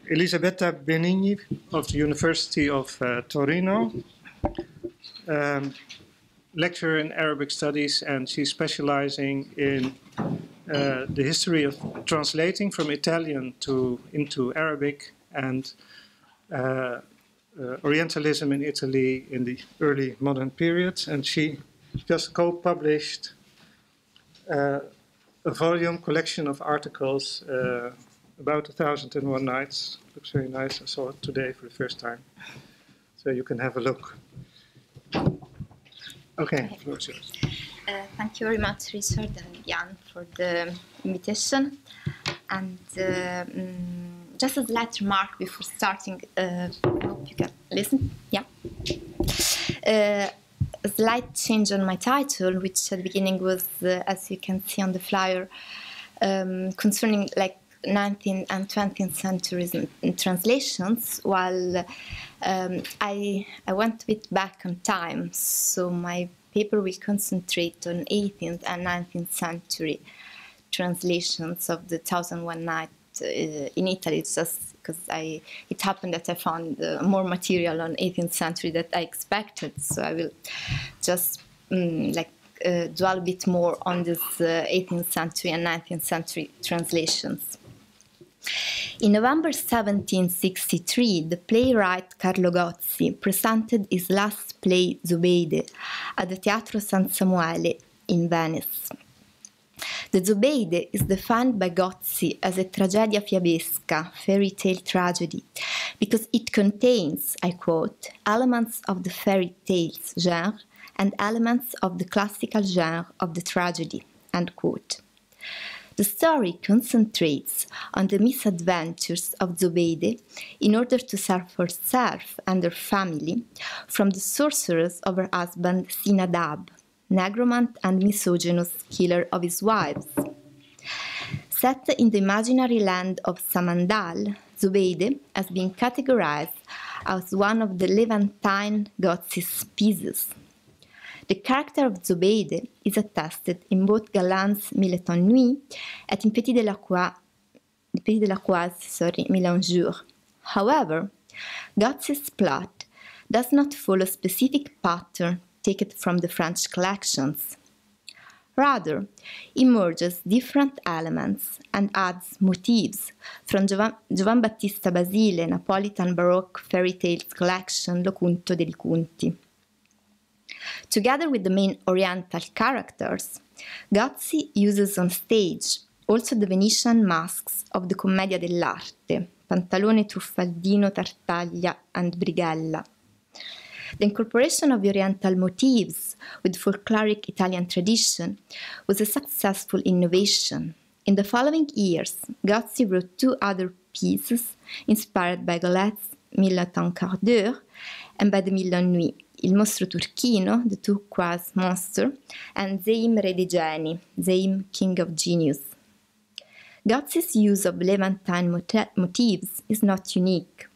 Elisabetta Benigni of the University of Torino, lecturer in Arabic studies, and she's specializing in the history of translating from Italian into Arabic and Orientalism in Italy in the early modern periods. And she just co-published a volume collection of articles about 1001 Nights. Looks very nice. I saw it today for the first time. So you can have a look. Okay, the floor is yours. Thank you very much, Richard and Jan, for the invitation. And just a slight remark before starting, I hope you can listen. Yeah. A slight change on my title, which at the beginning was, as you can see on the flyer, concerning like 19th and 20th centuries in translations, while I went a bit back on time, so my paper will concentrate on 18th and 19th century translations of the 1001 Nights in Italy. It's just because it happened that I found more material on 18th century than I expected, so I will just dwell a bit more on this 18th century and 19th century translations. In November 1763, the playwright Carlo Gozzi presented his last play, Zobeide, at the Teatro San Samuele in Venice. The Zobeide is defined by Gozzi as a tragedia fiabesca, fairy tale tragedy, because it contains, I quote, elements of the fairy tales genre and elements of the classical genre of the tragedy, end quote. The story concentrates on the misadventures of Zobeide in order to save herself and her family from the sorcerers of her husband Sinadab, negromant and misogynous killer of his wives. Set in the imaginary land of Samandal, Zobeide has been categorized as one of the Levantine Gozzi's pieces. The character of Zobeide is attested in both Galland's Mille et une nuits and in Petit de la Croix's Mille et un jours. However, Gozzi's plot does not follow a specific pattern taken from the French collections. Rather, it merges different elements and adds motifs from Giovan Battista Basile Napolitan Baroque fairy tales collection Lo Conto dei Conti. Together with the main Oriental characters, Gozzi uses on stage also the Venetian masks of the Commedia dell'arte, Pantalone, Truffaldino, Tartaglia, and Brigella. The incorporation of Oriental motifs with folkloric Italian tradition was a successful innovation. In the following years, Gozzi wrote two other pieces inspired by Golet's Mille et un quart d'heure and by the Mille et une nuits, Il mostro turchino, the turquoise monster, and Zeim re dei geni, Zeim king of genius. Gozzi's use of Levantine motifs is not unique.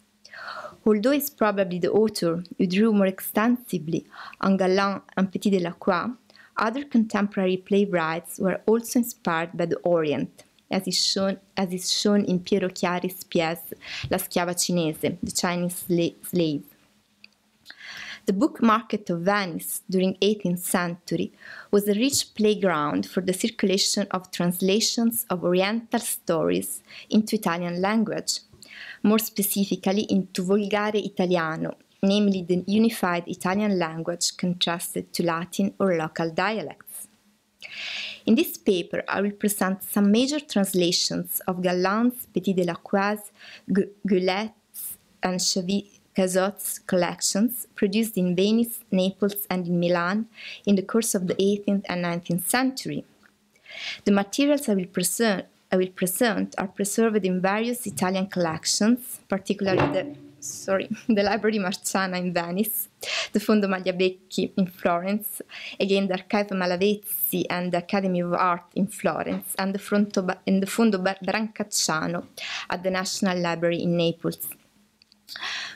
Although he is probably the author who drew more extensively on Galland and Petit de la Croix, other contemporary playwrights were also inspired by the Orient, as is shown in Piero Chiari's pièce La schiava cinese, the Chinese slave. The book market of Venice during 18th century was a rich playground for the circulation of translations of Oriental stories into Italian language, more specifically into Volgare Italiano, namely the unified Italian language contrasted to Latin or local dialects. In this paper, I will present some major translations of Galland's, Petit de la Croix's, Gulet's, and Cazotte's collections produced in Venice, Naples, and in Milan in the course of the 18th and 19th century. The materials I will present are preserved in various Italian collections, particularly the Library Marciana in Venice, the Fondo Magliabecchi in Florence, again the Archive Malavezzi and the Academy of Art in Florence, and the Fondo Brancacciano at the National Library in Naples.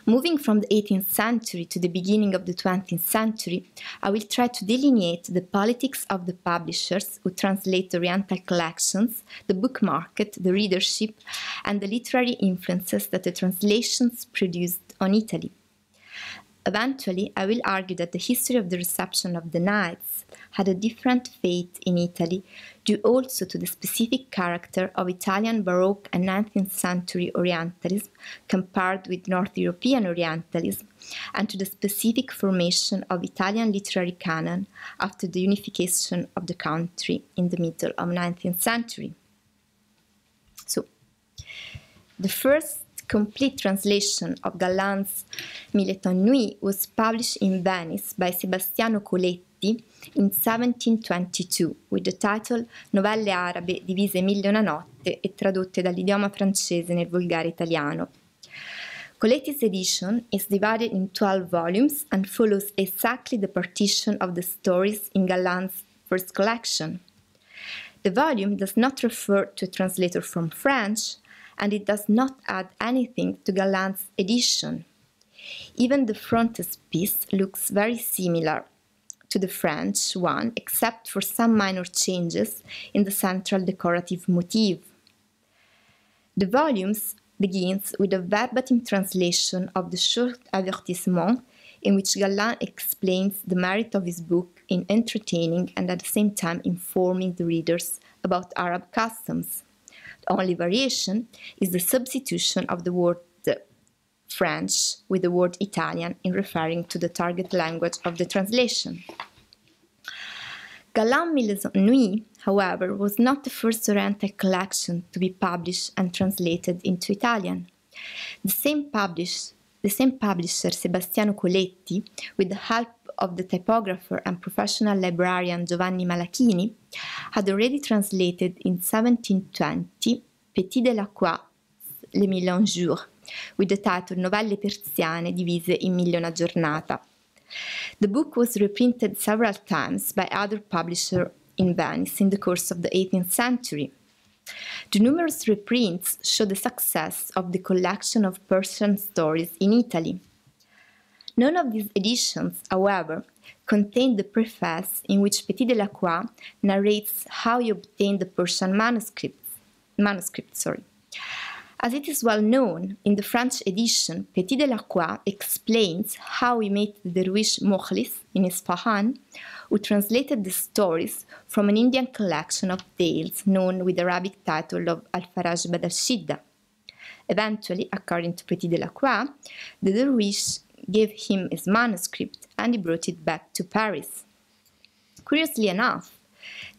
Moving from the 18th century to the beginning of the 20th century, I will try to delineate the politics of the publishers who translate Oriental collections, the book market, the readership, and the literary influences that the translations produced on Italy. Eventually, I will argue that the history of the reception of the Knights had a different fate in Italy, due also to the specific character of Italian Baroque and 19th century Orientalism compared with North European Orientalism, and to the specific formation of Italian literary canon after the unification of the country in the middle of 19th century. So, the first complete translation of Galland's Mille Tonnes Nuits was published in Venice by Sebastiano Coletti in 1722 with the title Novelle arabe divise mille una notte e tradotte dall'idioma francese nel volgare italiano. Coletti's edition is divided in 12 volumes and follows exactly the partition of the stories in Galland's first collection. The volume does not refer to a translator from French, and it does not add anything to Galland's edition. Even the frontispiece looks very similar to the French one, except for some minor changes in the central decorative motif. The volume begins with a verbatim translation of the short avertissement, in which Galland explains the merit of his book in entertaining and at the same time informing the readers about Arab customs. The only variation is the substitution of the word French with the word Italian in referring to the target language of the translation. Galland's Mille Tonnes Nuits, however, was not the first Oriental collection to be published and translated into Italian. The same publisher, Sebastiano Coletti, with the help of the typographer and professional librarian Giovanni Malachini, had already translated in 1720 Petit Delacroix's Les Mille Un Jour, with the title Novelle persiane divise in mille una giornata. The book was reprinted several times by other publishers in Venice in the course of the 18th century. The numerous reprints show the success of the collection of Persian stories in Italy. None of these editions, however, contain the preface in which Petit Delacroix narrates how he obtained the Persian manuscript. As it is well known, in the French edition, Petit Delacroix explains how he met the dervish Mokhlis in Isfahan, who translated the stories from an Indian collection of tales known with the Arabic title of Al-Faraj Bad al-Shidda. Eventually, according to Petit Delacroix, the dervish gave him his manuscript and he brought it back to Paris. Curiously enough,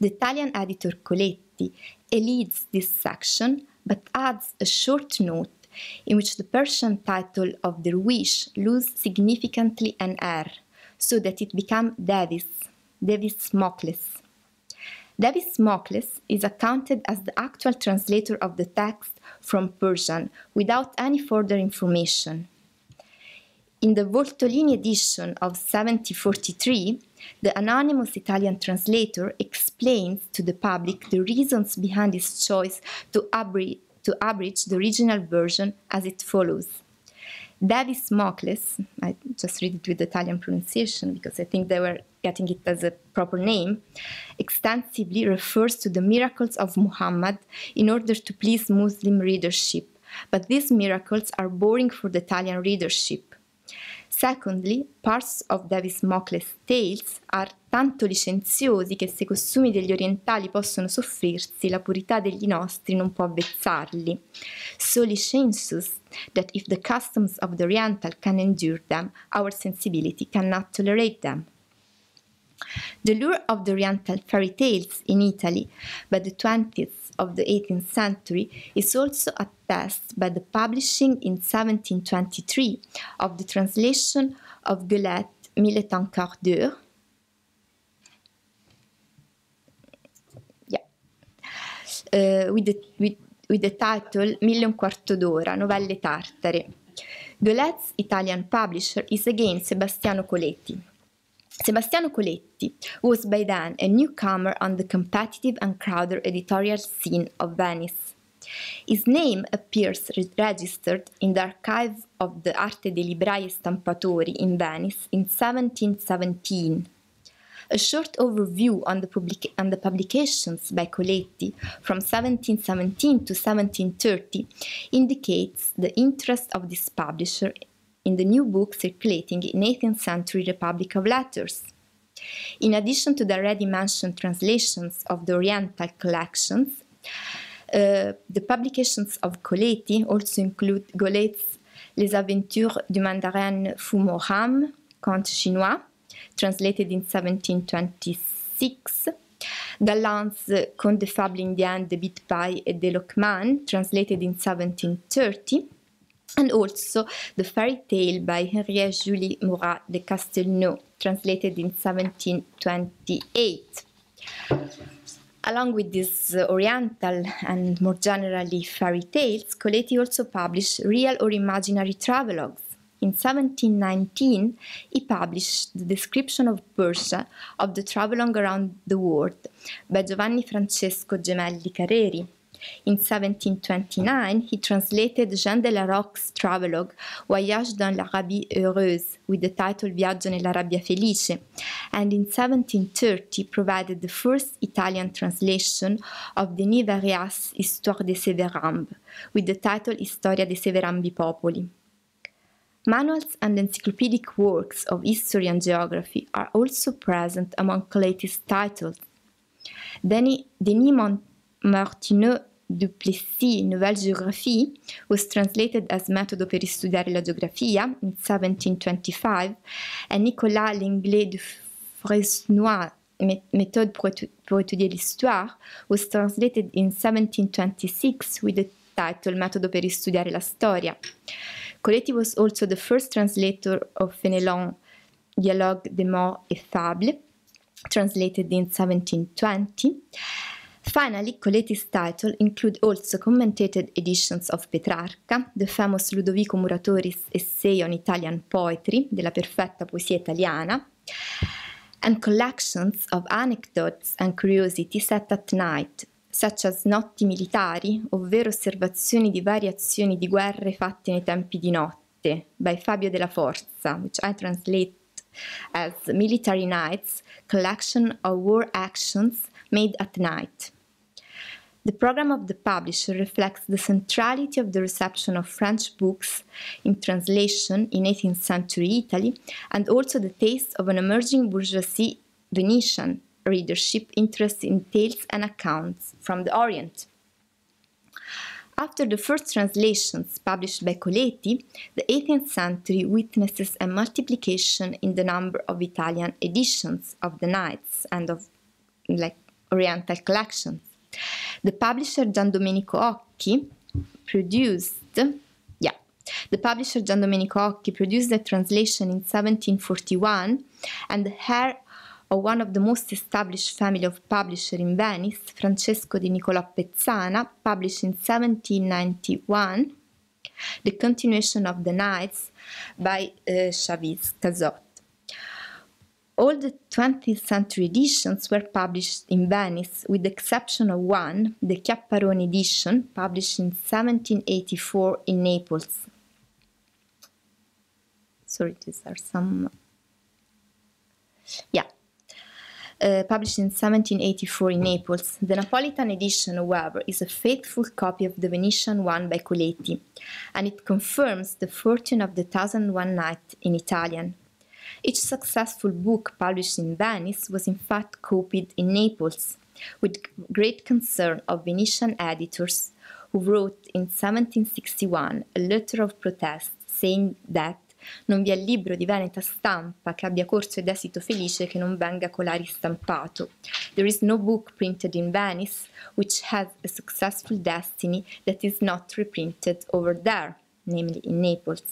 the Italian editor Coletti elides this section but adds a short note in which the Persian title of Derwish loses significantly an R, so that it becomes Davis Mokhlis. Davis Mokhlis is accounted as the actual translator of the text from Persian without any further information. In the Voltolini edition of 1743, the anonymous Italian translator explains to the public the reasons behind his choice to abridge the original version as it follows. Davis Mokhlis, I just read it with Italian pronunciation because I think they were getting it as a proper name, extensively refers to the miracles of Muhammad in order to please Muslim readership, but these miracles are boring for the Italian readership. Secondly, parts of Davis Mokhlis' tales are tanto licenziosi che se i costumi degli orientali possono soffrirsi, la purità degli nostri non può avvezzarli. So licentious that if the customs of the Oriental can endure them, our sensibility cannot tolerate them. The lure of the Oriental fairy tales in Italy by the 20th of the 18th century is also attested by the publishing in 1723 of the translation of Guelet's Mille et un quart d'heure, with the title Mille un quarto d'ora, Novelle tartare. Guelet's Italian publisher is again Sebastiano Coletti. Sebastiano Coletti was by then a newcomer on the competitive and crowded editorial scene of Venice. His name appears registered in the archive of the Arte dei Librai e Stampatori in Venice in 1717. A short overview on the publications by Coletti from 1717 to 1730 indicates the interest of this publisher in the new book circulating in 18th century Republic of Letters. In addition to the already mentioned translations of the Oriental collections, the publications of Coletti also include Golet's Les Aventures du Mandarin Fumoham, Conte Chinois, translated in 1726, Galland's Contes des Fables Indiennes de Bidpai et de Lockman, translated in 1730, and also the fairy tale by Henriette Julie Murat de Castelnau, translated in 1728. Along with these Oriental and more generally fairy tales, Coletti also published real or imaginary travelogues. In 1719, he published the description of Persia of the travelogue around the world by Giovanni Francesco Gemelli Carreri. In 1729, he translated Jean de la Roque's travelogue Voyage dans l'Arabie heureuse with the title Viaggio nell'Arabia felice, and in 1730 provided the first Italian translation of Denis Varias' Histoire des Sévérambes with the title Historia dei Severambi Popoli. Manuals and encyclopedic works of history and geography are also present among Coletti's titles. Denis Martineau Duplessis' Nouvelle Géographie was translated as Metodo per studiare la geografia in 1725, and Nicolas Lenglet de Fresnoy, Méthode pour étudier l'histoire, was translated in 1726 with the title Metodo per studiare la storia. Coletti was also the first translator of Fénelon Dialogue des Morts et Fables, translated in 1720. Finally, Coletti's title include also commentated editions of Petrarca, the famous Ludovico Muratori's essay on Italian poetry, della perfetta poesia italiana, and collections of anecdotes and curiosities set at night, such as Notti militari, ovvero osservazioni di varie azioni di guerre fatte nei tempi di notte, by Fabio della Forza, which I translate as Military Nights, collection of war actions made at night. The program of the publisher reflects the centrality of the reception of French books in translation in 18th century Italy, and also the taste of an emerging bourgeoisie Venetian readership interested in tales and accounts from the Orient. After the first translations published by Coletti, the 18th century witnesses a multiplication in the number of Italian editions of the Nights and of Oriental collections. The publisher Gian Domenico Occhi produced the translation in 1741, and the heir of one of the most established family of publishers in Venice, Francesco di Nicolò Pezzana, published in 1791 the continuation of the Nights by Chavez Cazot. All the 20th century editions were published in Venice, with the exception of one, the Chiapparoni edition, published in 1784 in Naples. Published in 1784 in Naples. The Napolitan edition, however, is a faithful copy of the Venetian one by Coletti, and it confirms the fortune of the 1001 Night in Italian. Each successful book published in Venice was in fact copied in Naples, with great concern of Venetian editors, who wrote in 1761 a letter of protest saying that non vi è libro di veneta stampa che abbia corso ed esito felice che non venga colà ristampato. There is no book printed in Venice which has a successful destiny that is not reprinted over there, namely in Naples.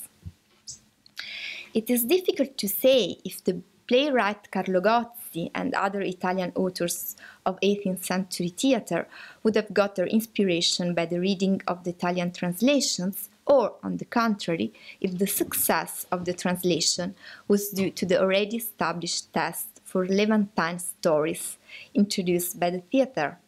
It is difficult to say if the playwright Carlo Gozzi and other Italian authors of 18th century theatre would have got their inspiration by the reading of the Italian translations, or, on the contrary, if the success of the translation was due to the already established test for Levantine stories introduced by the theatre.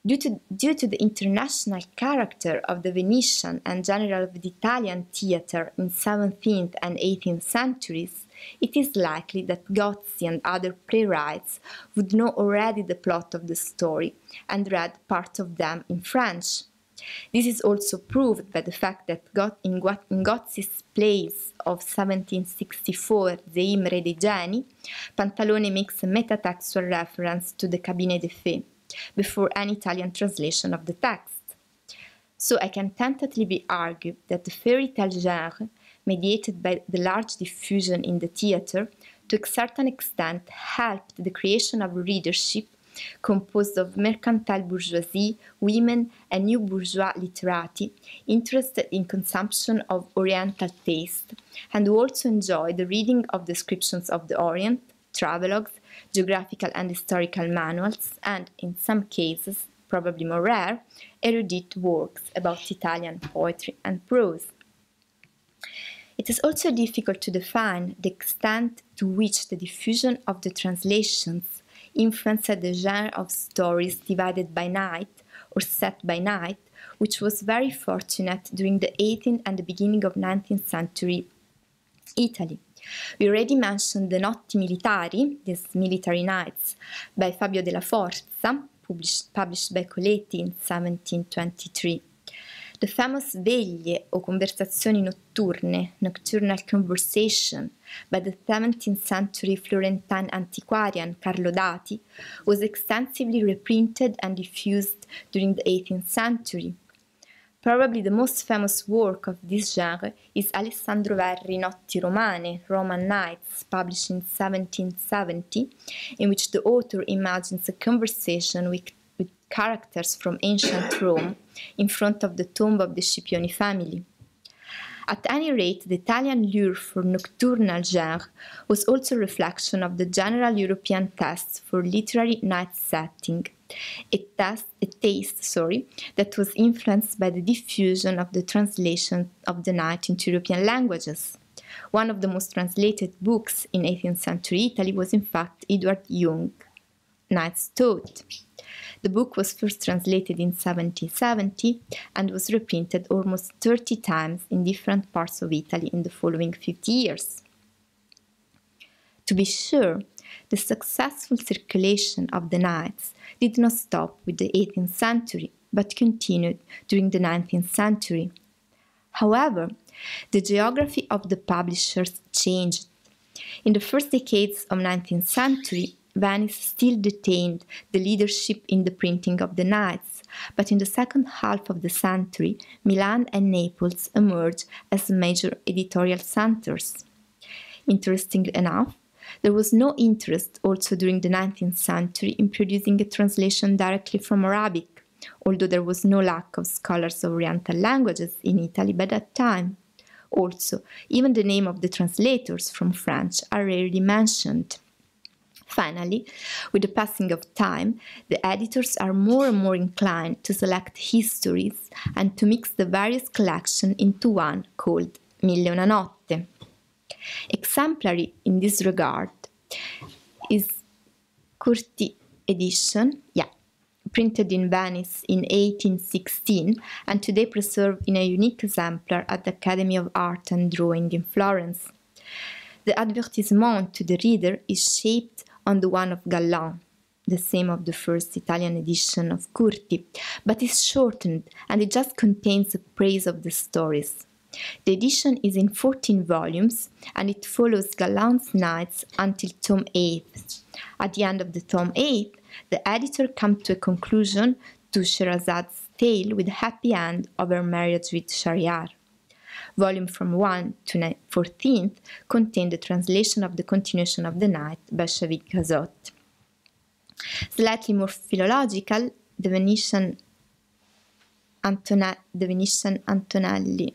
Due to the international character of the Venetian and general of the Italian theatre in 17th and 18th centuries, it is likely that Gozzi and other playwrights would know already the plot of the story and read part of them in French. This is also proved by the fact that in Gozzi's plays of 1764, Zeim Re dei Geni, Pantalone makes a metatextual reference to the Cabine des Fées, before any Italian translation of the text. So I can tentatively argue that the fairy tale genre, mediated by the large diffusion in the theatre, to a certain extent helped the creation of a readership composed of mercantile bourgeoisie, women, and new bourgeois literati interested in consumption of Oriental taste, and who also enjoy the reading of descriptions of the Orient, travelogues, geographical and historical manuals, and, in some cases, probably more rare, erudite works about Italian poetry and prose. It is also difficult to define the extent to which the diffusion of the translations influenced the genre of stories divided by night or set by night, which was very fortunate during the 18th and the beginning of 19th century Italy. We already mentioned the Notti Militari, these military nights, by Fabio della Forza, published by Coletti in 1723. The famous Veglie o Conversazioni Notturne, Nocturnal Conversation, by the 17th century Florentine antiquarian Carlo Dati, was extensively reprinted and diffused during the 18th century. Probably the most famous work of this genre is Alessandro Verri Notti Romane, Roman Nights, published in 1770, in which the author imagines a conversation with characters from ancient Rome in front of the tomb of the Scipioni family. At any rate, the Italian lure for nocturnal genre was also a reflection of the general European taste for literary night setting, a taste that was influenced by the diffusion of the translation of the night into European languages. One of the most translated books in 18th century Italy was in fact Edward Young, Night's Thought. The book was first translated in 1770 and was reprinted almost 30 times in different parts of Italy in the following 50 years. To be sure, the successful circulation of the Nights did not stop with the 18th century, but continued during the 19th century. However, the geography of the publishers changed. In the first decades of 19th century, Venice still detained the leadership in the printing of the Nights, but in the second half of the century, Milan and Naples emerged as major editorial centers. Interestingly enough, there was no interest also during the 19th century in producing a translation directly from Arabic, although there was no lack of scholars of Oriental languages in Italy by that time. Also, even the name of the translators from French are rarely mentioned. Finally, with the passing of time, the editors are more and more inclined to select histories and to mix the various collections into one called Mille e una Notte. Exemplary in this regard is Curti edition, printed in Venice in 1816 and today preserved in a unique exemplar at the Academy of Art and Drawing in Florence. The advertisement to the reader is shaped on the one of Galland, the same of the first Italian edition of Curti, but is shortened and it just contains a praise of the stories. The edition is in 14 volumes and it follows Galland's Nights until Tom 8. At the end of the Tom 8, the editor comes to a conclusion to Shehrazad's tale with a happy end of her marriage with Shahryar. Volume from 1 to 14 contain the translation of the continuation of the night by Shavik Gazot. Slightly more philological, the Venetian Antonelli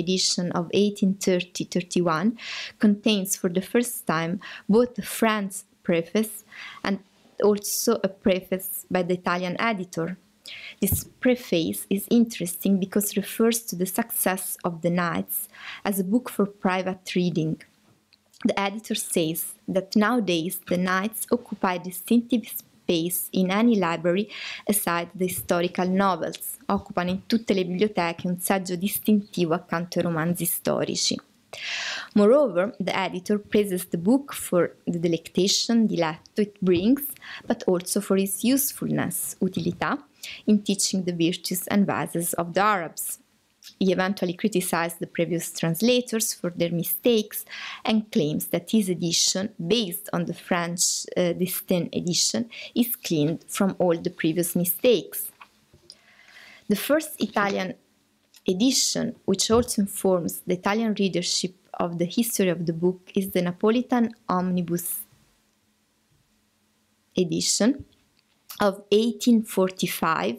edition of 1830-31 contains for the first time both a French preface and also a preface by the Italian editor. This preface is interesting because it refers to the success of the Nights as a book for private reading. The editor says that nowadays the Knights occupy distinctive space in any library aside the historical novels. Occupano in tutte le biblioteche un seggio distintivo accanto ai romanzi storici. Moreover, the editor praises the book for the delectation, diletto it brings, but also for its usefulness, utilità, in teaching the virtues and vices of the Arabs. He eventually criticized the previous translators for their mistakes and claims that his edition, based on the French Destin edition, is cleaned from all the previous mistakes. The first Italian edition, which also informs the Italian readership of the history of the book, is the Napolitan Omnibus edition of 1845,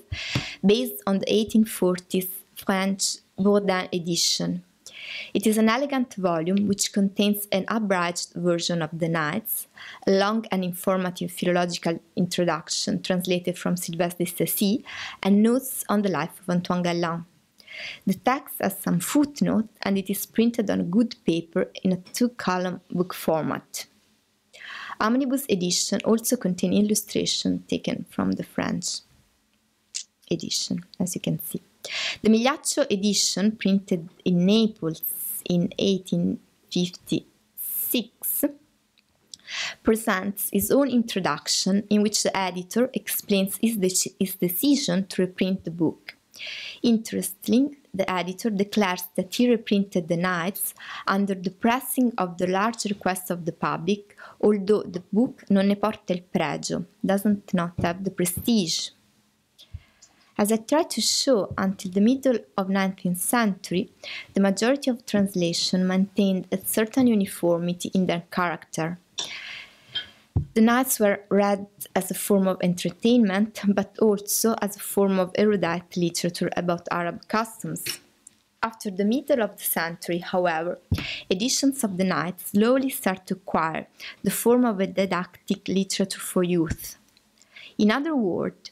based on the 1840s French Bourdin edition. It is an elegant volume which contains an abridged version of the Knights, a long and informative philological introduction translated from Sylvestre de Sacy, and notes on the life of Antoine Galland. The text has some footnote and it is printed on good paper in a 2-column book format. Omnibus edition also contains illustration taken from the French edition, as you can see. The Migliaccio edition, printed in Naples in 1856, presents his own introduction in which the editor explains his decision to reprint the book. Interestingly, the editor declares that he reprinted the Knights under the pressing of the large request of the public, although the book non ne porta il pregio, does not have the prestige. As I tried to show, until the middle of 19th century, the majority of translations maintained a certain uniformity in their character. The Knights were read as a form of entertainment, but also as a form of erudite literature about Arab customs. After the middle of the century, however, editions of the Knights slowly start to acquire the form of a didactic literature for youth. In other words,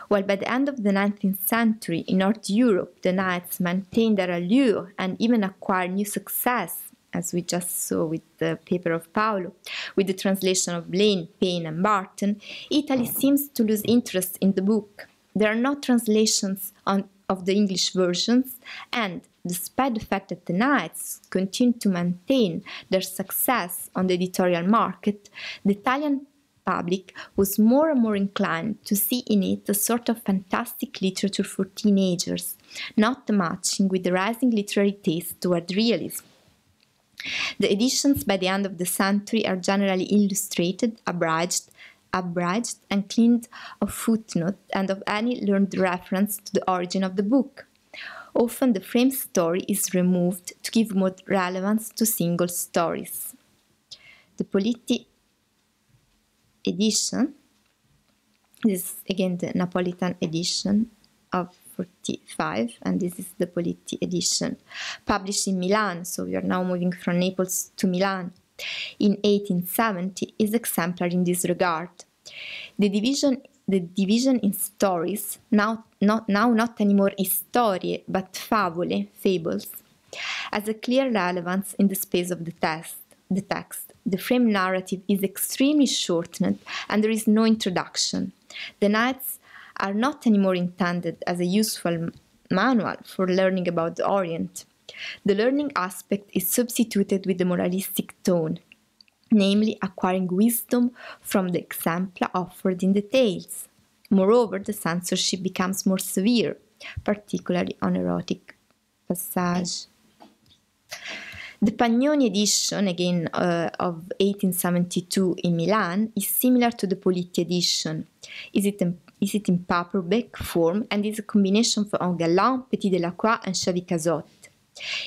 while by the end of the 19th century in North Europe the Knights maintained their allure and even acquired new success, as we just saw with the paper of Paolo, with the translation of Blaine, Payne and Barton, Italy seems to lose interest in the book. There are no translations of the English versions, and despite the fact that the Knights continue to maintain their success on the editorial market, the Italian public was more and more inclined to see in it a sort of fantastic literature for teenagers, not matching with the rising literary taste toward realism. The editions by the end of the century are generally illustrated, abridged, and cleaned of footnotes and of any learned reference to the origin of the book. Often the frame story is removed to give more relevance to single stories. The Politti edition, this is again the Napolitan edition of 45, and this is the Politti edition, published in Milan, so we are now moving from Naples to Milan, in 1870, is exemplary in this regard. The division in stories, now not anymore storie, but favole, fables, has a clear relevance in the space of the text. The frame narrative is extremely shortened and there is no introduction. The Knights are not anymore intended as a useful manual for learning about the Orient. The learning aspect is substituted with the moralistic tone, namely acquiring wisdom from the exempla offered in the tales. Moreover, the censorship becomes more severe, particularly on erotic passages. The Pagnoni edition, again of 1872 in Milan, is similar to the Politti edition. Is it in paperback form and is a combination of Galland, Petit Delacroix and Chevy Cazotte.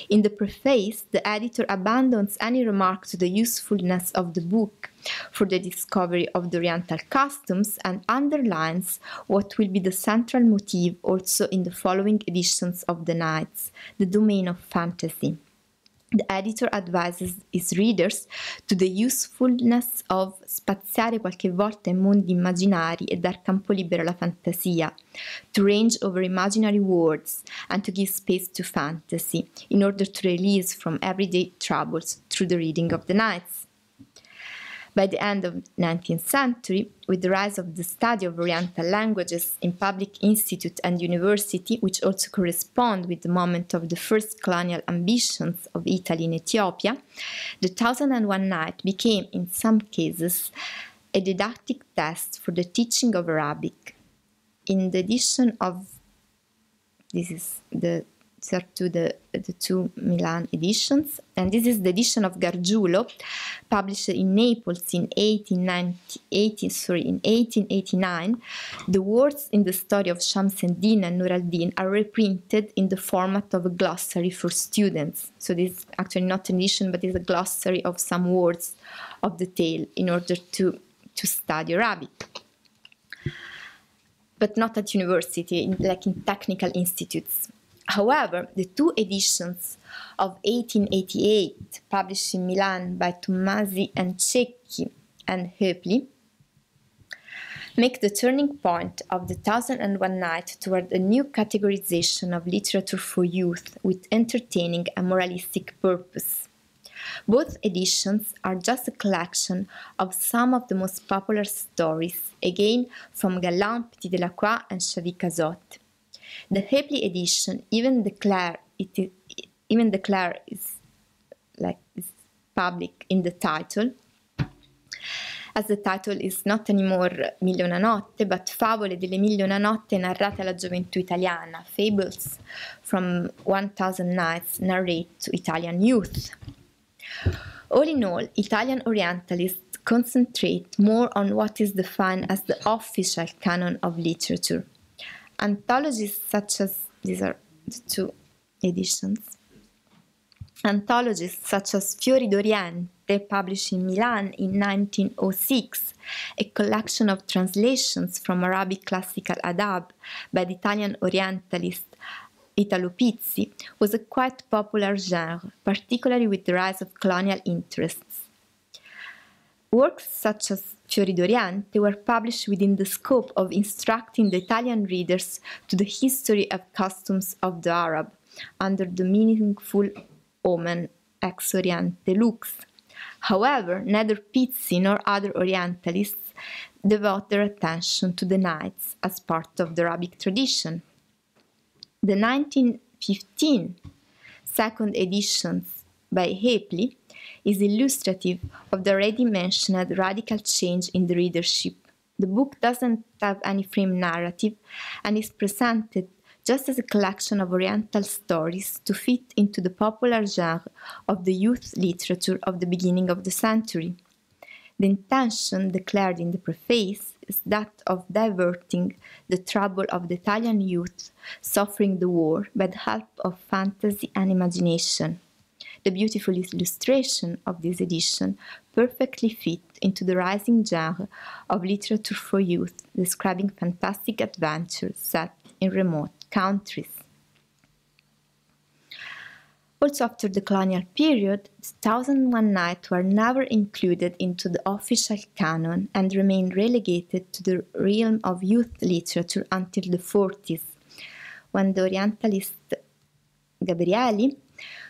In the preface, the editor abandons any remark to the usefulness of the book for the discovery of the Oriental customs and underlines what will be the central motive also in the following editions of the Knights, the domain of fantasy. The editor advises his readers to the usefulness of spaziare qualche volta in mondi immaginari e dar campo libero alla fantasia, to range over imaginary worlds and to give space to fantasy in order to release from everyday troubles through the reading of the Knights. By the end of the 19th century, with the rise of the study of Oriental languages in public institute and university, which also correspond with the moment of the first colonial ambitions of Italy in Ethiopia, the 1001 Night became, in some cases, a didactic test for the teaching of Arabic. In the edition of, this is the two Milan editions, and this is the edition of Gargiulo, published in Naples in 1889. The words in the story of Shams al-Din and Nur al-Din are reprinted in the format of a glossary for students. So this is actually not an edition, but is a glossary of some words of the tale in order to study Arabic. But not at university, like in technical institutes. However, the two editions of 1888, published in Milan by Tommasi and Cecchi and Hoepli, make the turning point of the 1001 Night toward a new categorization of literature for youth with entertaining and moralistic purpose. Both editions are just a collection of some of the most popular stories, again from Galland, Petit Delacroix, and Chavy Cazotte. The Hoepli edition even declare is public in the title, as the title is not anymore Mille una notte, but Favole delle Mille una notte narrate alla gioventù italiana, fables from 1000 nights narrate to Italian youth. All in all, Italian Orientalists concentrate more on what is defined as the official canon of literature. Anthologies such as, these are the two editions, anthologies such as Fiori d'Oriente, published in Milan in 1906, a collection of translations from Arabic classical adab by the Italian Orientalist Italo Pizzi, was a quite popular genre, particularly with the rise of colonial interests. Works such as Fiori d'Oriente were published within the scope of instructing the Italian readers to the history and customs of the Arab, under the meaningful omen ex Oriente lux. However, neither Pizzi nor other Orientalists devote their attention to the nights as part of the Arabic tradition. The 1915 second edition by Hoepli is illustrative of the already mentioned radical change in the readership. The book doesn't have any frame narrative and is presented just as a collection of Oriental stories to fit into the popular genre of the youth literature of the beginning of the century. The intention declared in the preface is that of diverting the trouble of the Italian youth suffering the war by the help of fantasy and imagination. The beautiful illustration of this edition perfectly fit into the rising genre of literature for youth, describing fantastic adventures set in remote countries. Also, after the colonial period, the 1001 Nights were never included into the official canon and remained relegated to the realm of youth literature until the 40s, when the Orientalist Gabrieli,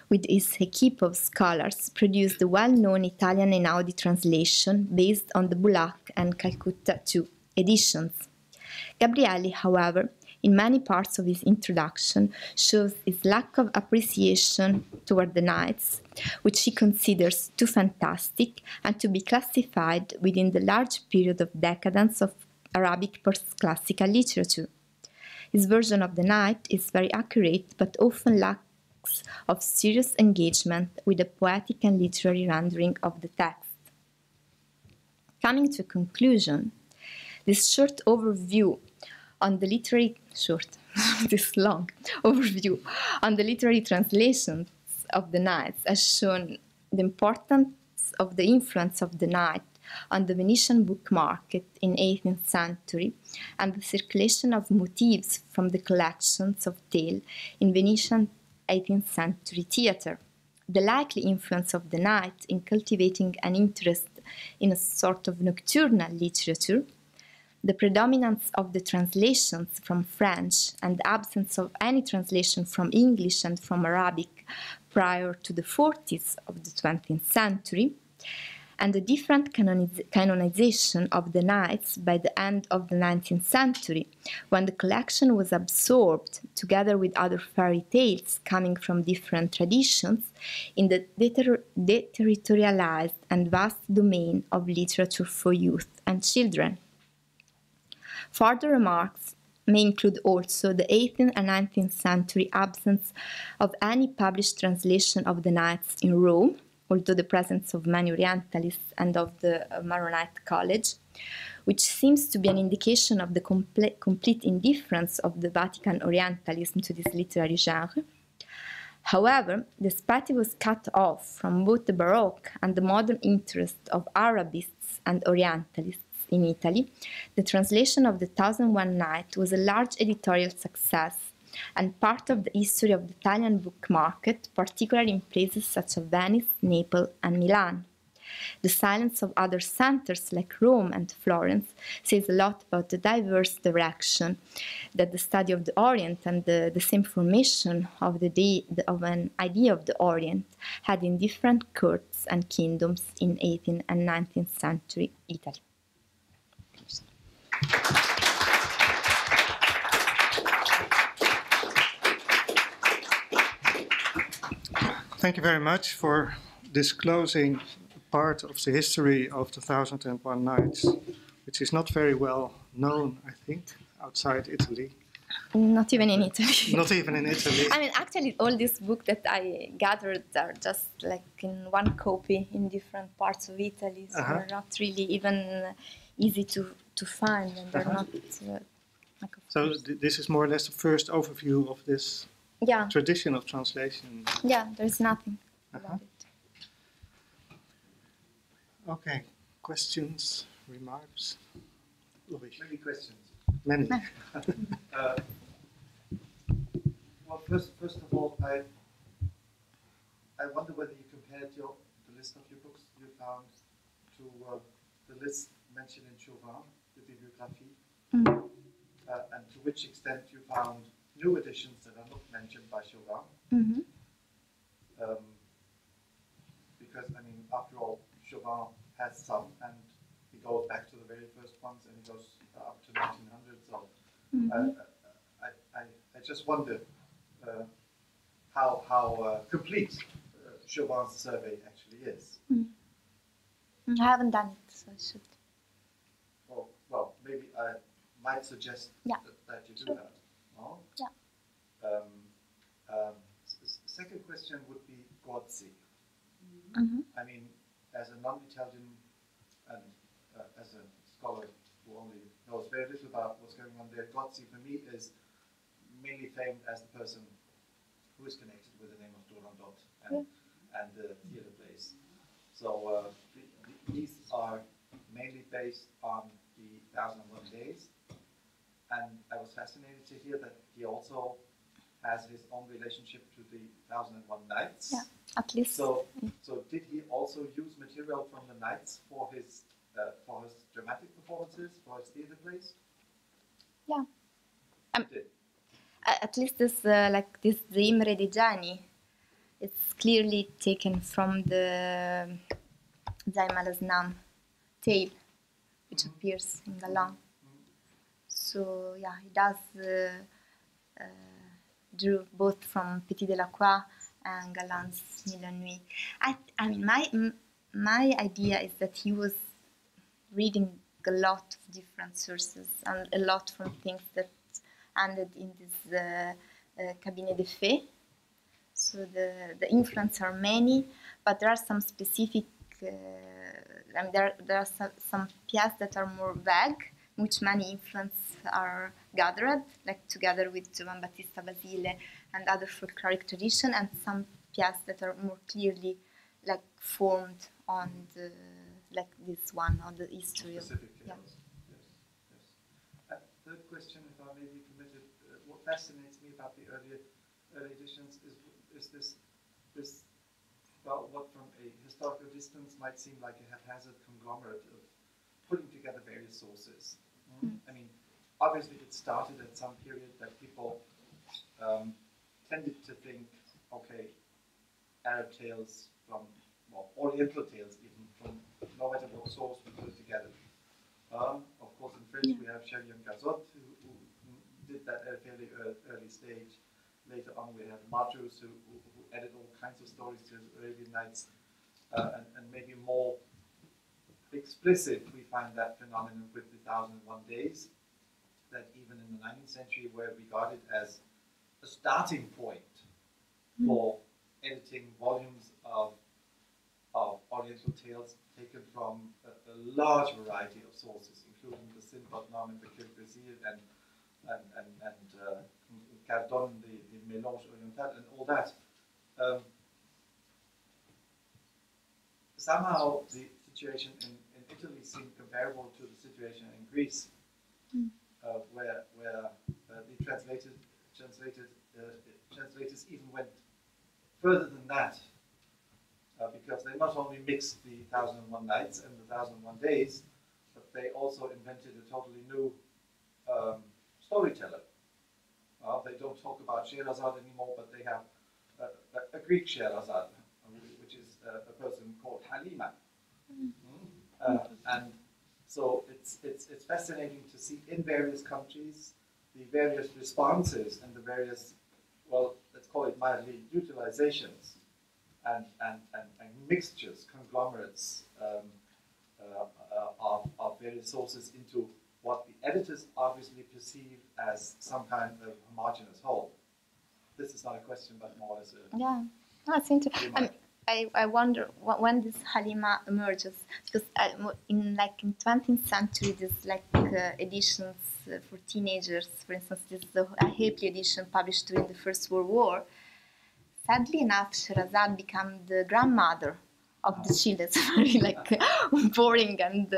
with his equipe of scholars, produced the well-known Italian Einaudi translation based on the Bulak and Calcutta II editions. Gabrieli, however, in many parts of his introduction, shows his lack of appreciation toward the Nights, which he considers too fantastic and to be classified within the large period of decadence of Arabic post-classical literature. His version of the Night is very accurate, but often lacks of serious engagement with the poetic and literary rendering of the text. Coming to a conclusion, this short overview on the literary translations of the Nights has shown the importance of the influence of the Night on the Venetian book market in 18th century and the circulation of motifs from the collections of tale in Venetian 18th century theatre. The likely influence of the Night in cultivating an interest in a sort of nocturnal literature, the predominance of the translations from French and the absence of any translation from English and from Arabic prior to the 40s of the 20th century, and a different canonization of the Knights by the end of the 19th century, when the collection was absorbed, together with other fairy tales coming from different traditions, in the deterritorialized and vast domain of literature for youth and children. Further remarks may include also the 18th and 19th century absence of any published translation of the Knights in Rome, although the presence of many Orientalists and of the Maronite College, which seems to be an indication of the complete indifference of the Vatican Orientalism to this literary genre. However, despite it was cut off from both the Baroque and the modern interest of Arabists and Orientalists in Italy, the translation of the 1001 Night was a large editorial success and part of the history of the Italian book market, particularly in places such as Venice, Naples, and Milan. The silence of other centers like Rome and Florence says a lot about the diverse direction that the study of the Orient and the same formation of an idea of the Orient had in different courts and kingdoms in 18th and 19th century Italy. Thank you very much for disclosing part of the history of the 1001 Nights, which is not very well known, I think, outside Italy. Not even in Italy. Not even in Italy. I mean, actually, all these books that I gathered are just like in one copy in different parts of Italy, so they're not really even easy to find, and they're not. So this is more or less the first overview of this tradition of translation. Yeah, there's nothing about it. Okay, questions, remarks? Many questions. Many. Well, first of all, I wonder whether you compared the list of your books you found to the list mentioned in Chauvin, the Bibliographie, and to which extent you found new editions that are not mentioned by Chauvin. Because, I mean, after all, Chauvin has some, and he goes back to the very first ones, and he goes up to 1900. So I just wonder how complete Chauvin's survey actually is. I haven't done it, so I should. Well, maybe I might suggest that you do that. No? Yeah. Second question would be Gozzi. I mean, as a non-Italian and as a scholar who only knows very little about what's going on there, Gozzi for me is mainly famed as the person who is connected with the name of Turandot and the theatre plays. So these are mainly based on the 1001 Days, and I was fascinated to hear that he also has his own relationship to the 1001 Nights. Yeah, at least. So did he also use material from the Nights for his dramatic performances, for his theatre plays? Yeah. At least this like this the Imre di Gianni, it's clearly taken from the Zai Malasnam tale, which appears in Galan. So yeah, he does drew both from Petit Delacroix and Galan's Mille et Nuits. I mean, my idea is that he was reading a lot of different sources and a lot from things that ended in this cabinet de fées. So the influences are many, but there are some specific. I mean, there are some pièces that are more vague, in which many influences are gathered, like together with Giovan Battista Basile and other folkloric tradition, and some pièces that are more clearly like formed on the like this one on the history of yes. Third question, if I may be permitted, what fascinates me about the early editions is this well, what from a historical distance might seem like a haphazard conglomerate of putting together various sources. I mean, obviously it started at some period that people tended to think, okay, Arab tales from, well, Oriental tales even from no matter what source we put it together. Of course, in French we have Chalion Gazot, who did that at a fairly early stage. Later on, we have Marjus, who added all kinds of stories to Arabian Nights, and maybe more explicit, we find that phenomenon with the 1001 Days, that even in the 19th century were regarded as a starting point for editing volumes of Oriental tales taken from a large variety of sources, including the Sinbad Nam, the Kilbazir, and Cardon, the Mélange Oriental, and all that. Somehow the situation in Italy seemed comparable to the situation in Greece, where the translators even went further than that, because they not only mixed the 1001 Nights and the 1001 Days, but they also invented a totally new storyteller. They don't talk about Scheherazade anymore, but they have a Greek Scheherazade, which is a person called Halima. And so it's fascinating to see in various countries the various responses and the various, well, let's call it mildly, utilizations and mixtures, conglomerates of various sources into what the editors obviously perceive as some kind of homogeneous whole. This is not a question, but more as a... Yeah, no, it's interesting. I wonder when this Halima emerges, because in 20th century, there's editions for teenagers. For instance, this is a Hapley edition published during the First World War. Sadly enough, Sherazade became the grandmother of the children. It's very boring and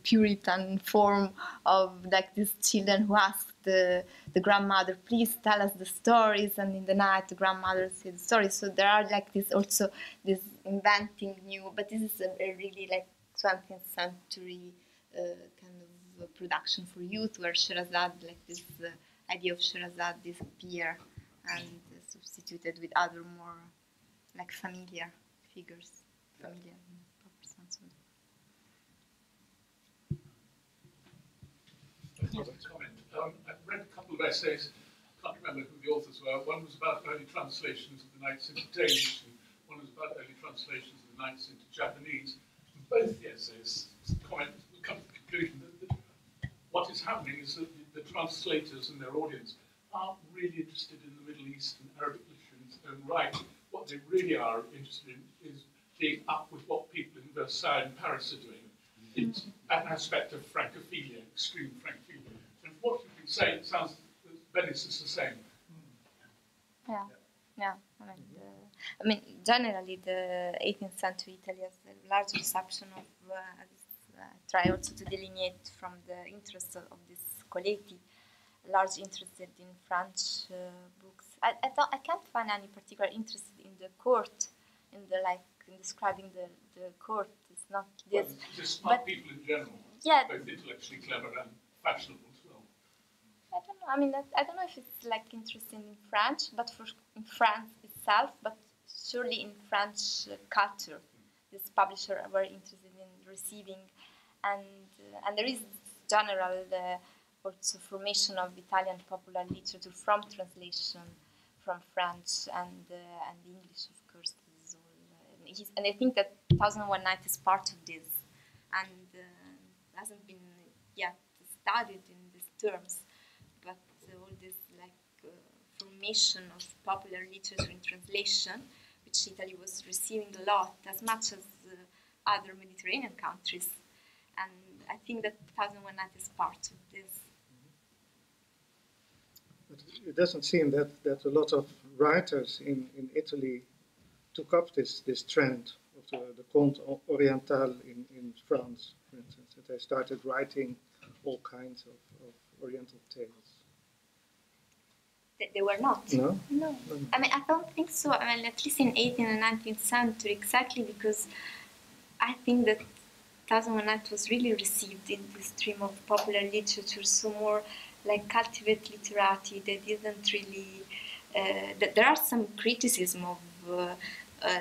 Puritan form of these children who ask the grandmother, please tell us the stories, and in the night the grandmother says the stories. So there are this inventing new, but this is a really 20th century kind of production for youth, where Sherazade, this idea of Sherazade disappear and substituted with other more familiar figures, familiar persons. I've read a couple of essays, I can't remember who the authors were. One was about early translations of the Nights into Danish, and one was about early translations of the Nights into Japanese. And both the essays come to the conclusion that what is happening is that the translators and their audience aren't really interested in the Middle East and Arabic literature in its own right. What they really are interested in is being up with what people in Versailles and Paris are doing. It's an aspect of Francophilia, extreme Francophilia. And from what you've been saying, it sounds that Venice is the same. Yeah. I mean, generally, the 18th century Italy has a large reception of try also to delineate from the interest of this collective, large interested in French books. I can't find any particular interest in the court, in describing the court. It's not this. Well, just smart people in general. Yeah. Both intellectually clever and fashionable as well. I don't know. I mean, I don't know if it's interesting in French, but in France itself, but surely in French culture, this publisher are very interested in receiving, and there is general also formation of Italian popular literature from translation from French and English, of course. And I think that 1001 Nights is part of this, and hasn't been yet studied in these terms, but all this formation of popular literature in translation, which Italy was receiving a lot, as much as other Mediterranean countries, and I think that 1001 Nights is part of this. But it doesn't seem that a lot of writers in Italy took up this trend of the conte oriental in France, for instance, that they started writing all kinds of Oriental tales. They were not. No? No. I mean, I don't think so. I mean, at least in 18th and 19th century, exactly because I think that 1001 Nights was really received in the stream of popular literature, so more cultivate literati. They didn't really. There are some criticism of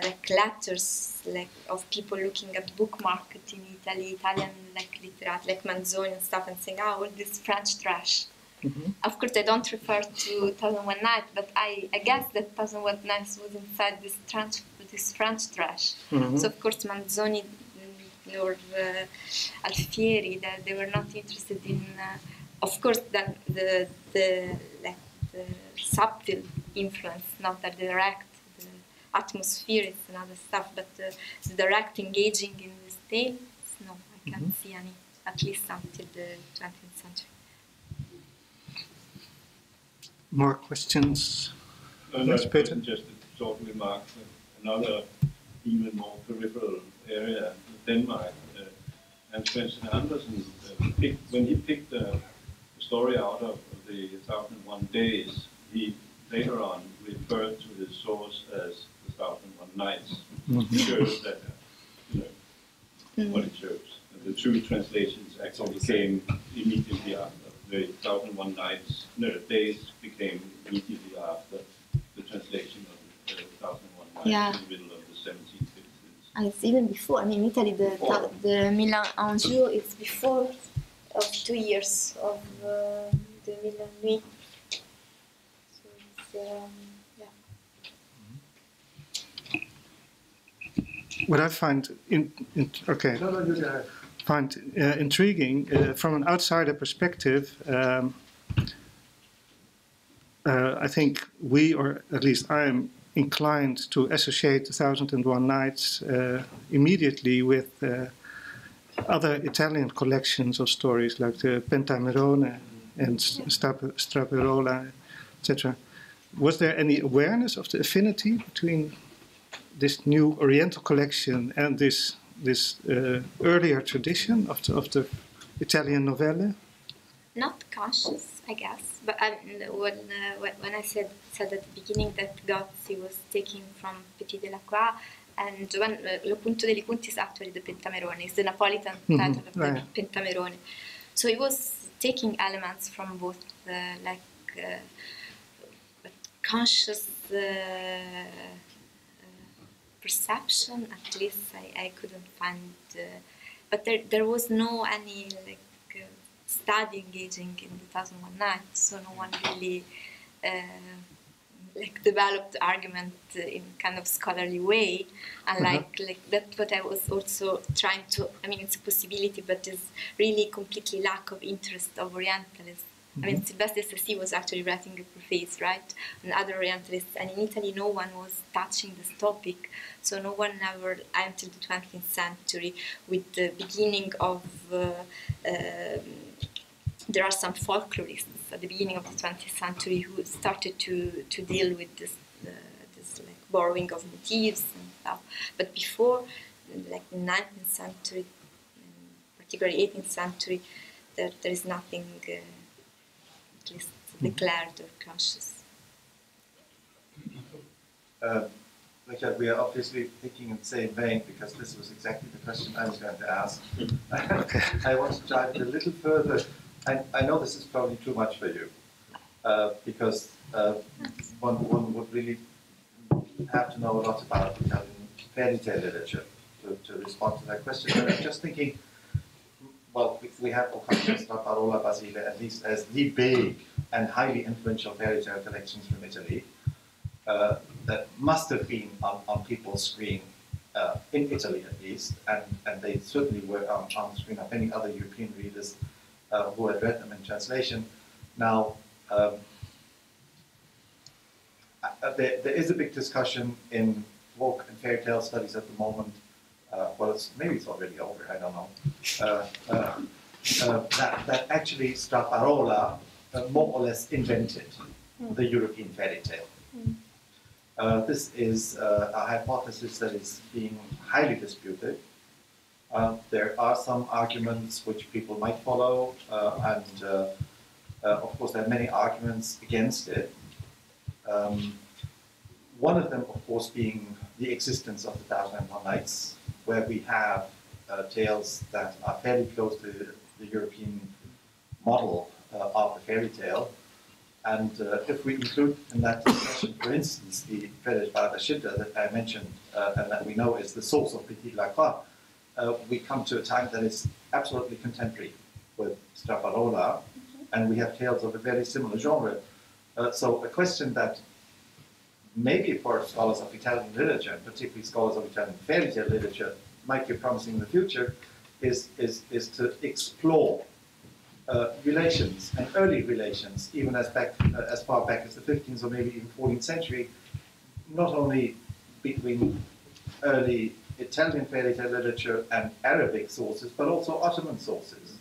like letters like of people looking at book market in Italy, Italian like literati like Manzoni and stuff, and saying, "Oh, all this French trash." Of course, I don't refer to 1001 Nights, but I guess that 1001 Nights was inside this French trash. So of course, Manzoni or Alfieri, that they were not interested in. Of course, then the subtle influence, not the direct. The atmosphere is another stuff, but the direct engaging in this tale, no, I can't see any. At least until the 20th century. More questions? Yes, Peter? Just a short remark. Another even more peripheral area, Denmark. And Spencer Andersen, when he picked the story out of the 1001 Days, he later on referred to his source as the 1001 Nights. It shows that, what it shows. The two translations actually came immediately after. The 1001 Nights, Days became immediately after the translation of the 1001 Nights in the middle of the 1750s. It's even before. I mean, in Italy, the Milan Anjou is before of 2 years of the Milan Nuit. So it's, What I find intriguing from an outsider perspective, I think we, or at least I am inclined to associate 1001 Nights immediately with other Italian collections of stories like the Pentamerone and Straparola, etc. Was there any awareness of the affinity between this new Oriental collection and this earlier tradition of the Italian novelle? Not conscious, I guess. But when I said at the beginning that Gozzi was taking from Petit de la Croix, and when Lo Punto degli Punti is actually the Pentamerone, it's the Napolitan title of the Pentamerone. So he was taking elements from both conscious perception, at least I couldn't find, but there was no any study engaging in the 1001 Nights, so no one really developed argument in kind of scholarly way, and that's what I was also trying to. I mean, it's a possibility, but it's really completely lack of interest of Orientalists. I mean, Silvestre Sassi was actually writing a preface, right? And other Orientalists, and in Italy, no one was touching this topic. So no one ever, until the 20th century, with the beginning of, there are some folklorists at the beginning of the 20th century who started to deal with this borrowing of motifs and stuff. But before, the 19th century, particularly 18th century, there is nothing at least declared or conscious. Richard, we are obviously thinking in the same vein, because this was exactly the question I was going to ask. I want to dive a little further. I know this is probably too much for you, because one would really have to know a lot about Italian fairy tale literature to respond to that question. But I'm just thinking, well, we have Straparola, Basile, at least as the big and highly influential fairy tale collections from Italy that must have been on people's screen in Italy at least, and they certainly were on the screen of many other European readers who had read them in translation. Now, there is a big discussion in folk and fairy tale studies at the moment. Well, maybe it's already over, I don't know. That actually Straparola more or less invented the European fairy tale. This is a hypothesis that is being highly disputed. There are some arguments which people might follow, and of course there are many arguments against it. One of them, of course, being the existence of the 1001 Nights, where we have tales that are fairly close to the European model of the fairy tale. And if we include in that discussion, for instance, the Friedrich Barber-Schindler that I mentioned and that we know is the source of Petit Lacroix, we come to a time that is absolutely contemporary with Straparola, and we have tales of a very similar genre. So a question that maybe for scholars of Italian literature, and particularly scholars of Italian fairy tale literature, might be promising in the future, is to explore relations, and early relations, even as far back as the 15th or maybe even 14th century, not only between early Italian fairy tale literature and Arabic sources, but also Ottoman sources.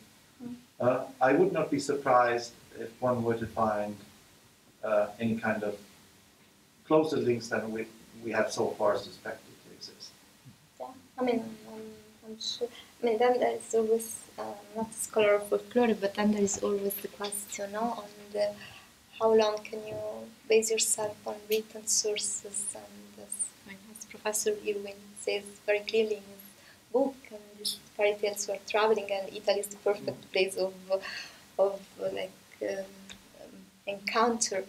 I would not be surprised if one were to find any kind of closer links than we have so far suspected to exist. Yeah, I mean, I'm sure. I mean, then there is always, not a scholar of folklore, but then there is always the question, no, on how long can you base yourself on written sources, and as Professor Irwin says very clearly in his book, and these fairy tales were traveling, and Italy is the perfect place of encounter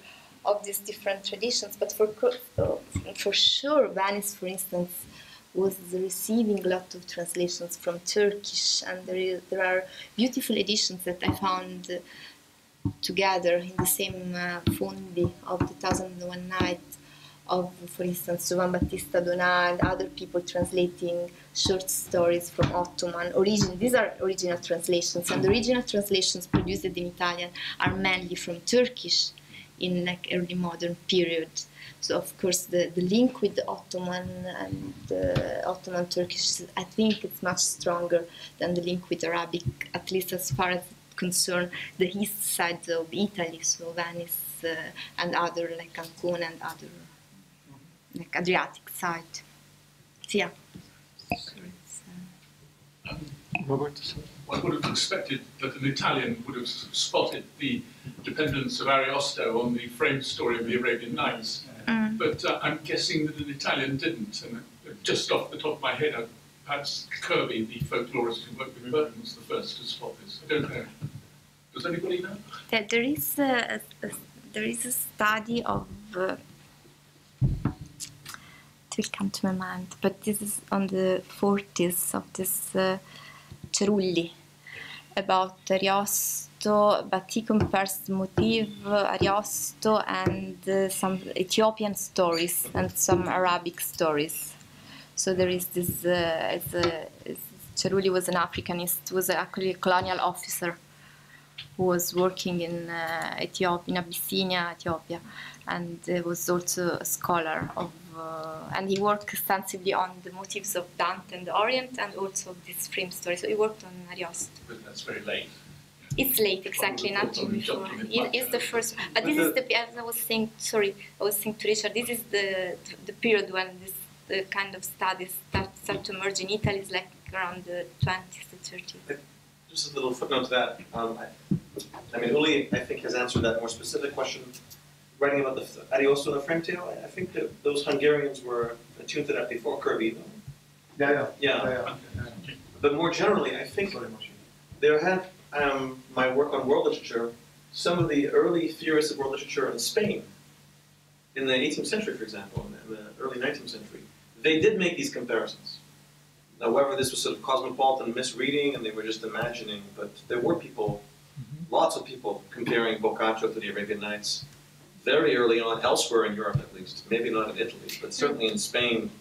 of these different traditions. But for sure, Venice, for instance, was receiving a lot of translations from Turkish, and there are beautiful editions that I found together in the same fondi of the 1001 Night of, for instance, Giovan Battista Donà and other people translating short stories from Ottoman origin. These are original translations, and the original translations produced in Italian are mainly from Turkish in like early modern period. So of course the link with the Ottoman and the Ottoman Turkish, I think it's much stronger than the link with Arabic, at least as far as it concerns the east side of Italy, so Venice and other like Cancun and other like Adriatic side. So yeah. Robert? One would have expected that an Italian would have spotted the dependence of Ariosto on the framed story of the Arabian Nights. But I'm guessing that an Italian didn't. And just off the top of my head, perhaps Kirby, the folklorist who worked with Burton, was the first to spot this. I don't know. Does anybody know? There is a study of. It will come to my mind, but this is on the 40s of this Cerulli about Ariosto, but he compares the motif Ariosto and some Ethiopian stories and some Arabic stories. So there is this. Cerulli was an Africanist, was actually a colonial officer who was working in Ethiopia, in Abyssinia, Ethiopia, and was also a scholar of. And he worked extensively on the motifs of Dante and the Orient, and also this frame story. So he worked on Ariosto. But that's very late. It's late, exactly, not before. It's the first, but this is the, as I was saying. Sorry, I was saying to Richard. This is the period when the kind of studies start to emerge in Italy. Is like around the 20s to 30s. Just a little footnote to that. I mean, Uli, I think, has answered that more specific question. Writing about the Ariosto and the frame tale, I think that those Hungarians were attuned to that before Kirby. Yeah. But more generally, I think there had my work on world literature. Some of the early theorists of world literature in Spain, in the 18th century, for example, in the early 19th century, they did make these comparisons. However, this was sort of cosmopolitan misreading, and they were just imagining. But there were people, lots of people, comparing Boccaccio to the Arabian Nights. Very early on, elsewhere in Europe at least, maybe not in Italy, but certainly in Spain,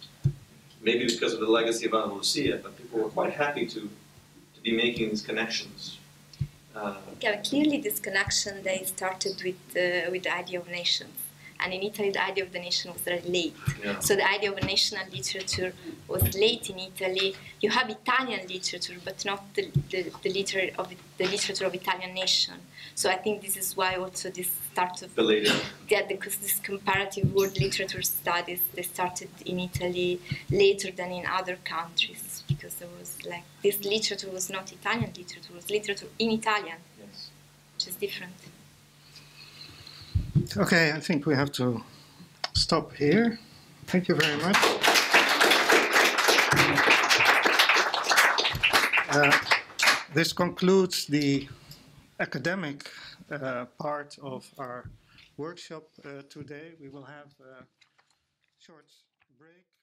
maybe because of the legacy of Andalusia, but people were quite happy to be making these connections. Yeah, clearly this connection, they started with the idea of nations. And in Italy, the idea of the nation was very late. Yeah. So the idea of a national literature was late in Italy. You have Italian literature, but not the literature of Italian nation. So I think this is why also this start of because this comparative world literature studies, they started in Italy later than in other countries, because there was like this literature was not Italian literature, it was literature in Italian, Yes. which is different. Okay, I think we have to stop here. Thank you very much. This concludes the academic part of our workshop today. We will have a short break.